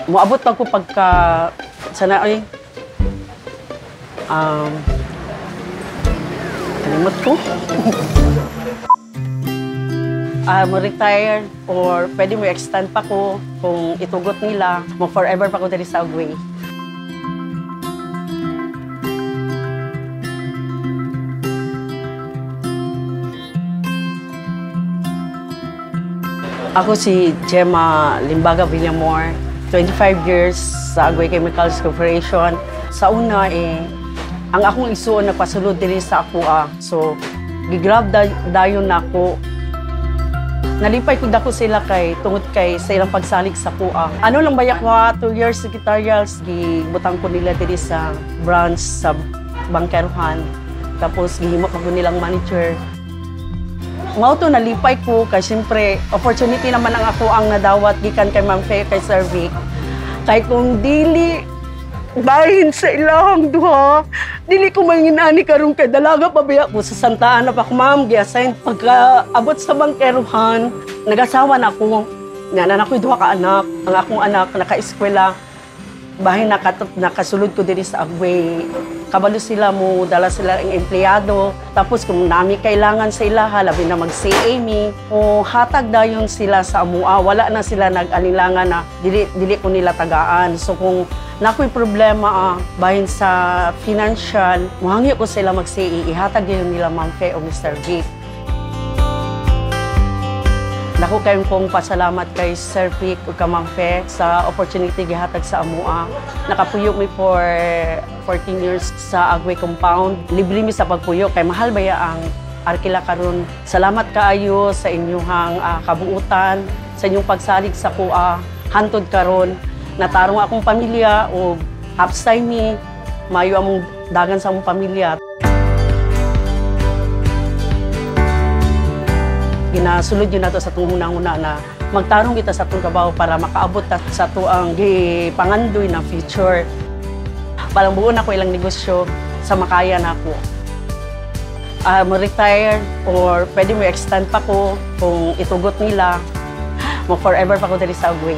Moabot pa ko pagka sana ay kalimot ko. Mo-retire or pwede mo extend pa ko kung itugot nila. Mo-forever pa ko dali sa Agway. Ako si Gemma Limbaga Villamor, 25 years sa Agway Chemicals Corporation. Sa una ang akong isuon nagpasulod diri sa Akua. So, gigrab dayon nako. Nalipay ko dako sila tungod kay sa ilang pagsalig sa Akua. Ano lang bayak ko 2 years secretarials, gibutang ko nila diri sa branch sa Bangkeruhan. Tapos gihimo pa ko nilang manager. Mao to nalipay ko kay siyempre opportunity naman ang ako ang nadawat gikan kay Ma'am Faye kay Sir Vic. Kay kung dili bahin sa ilahang duha, dili ko manginani karon kay dalaga pa biya ko sa Santa Ana pa ko ma'am gi-assign pagka abot sa Bangkeruhan. Nag-asawa na ako. Nga ako'y duha ka anak. Ang akong anak naka-eskwela. Bahin nakasulod ko diri sa Agway. Kabalo sila mo, dala sila ang empleyado. Tapos kung nami kailangan sa ilaha, labi na mag-CA me, o hatag dayon sila sa amua. Wala na sila nag-anilangan na dili ko nila tagaan. So kung nako'y problema bahin sa financial, muhangyo ko sila mag-CA. Ihatag yun nila Ma'am Faye o Mr. Vic. Dako kayong kong pasalamat kay Sir Vic o ka Ma'am Faye sa opportunity gihatag sa amua. Nakapuyo mi for 14 years sa Agway compound. Libre mi sa pagpuyo kay mahal baya ang arkila karon. Salamat kaayo sa inyong kabuutan, sa inyong pagsalig sa kuha. Hantod karon natarong akong pamilya o upside mi, mayo among dagan sa among pamilya. Ginasulod yun nato sa itong unang-una na magtarong kita sa itong kabaw para makaabot sa ito ang pangandoy na future. Palang buo na ko ilang negosyo sa makaya na ako. Mo-retire or pwede mo extend pa ko kung itugot nila. Mo-forever pa ko dali sa Agway.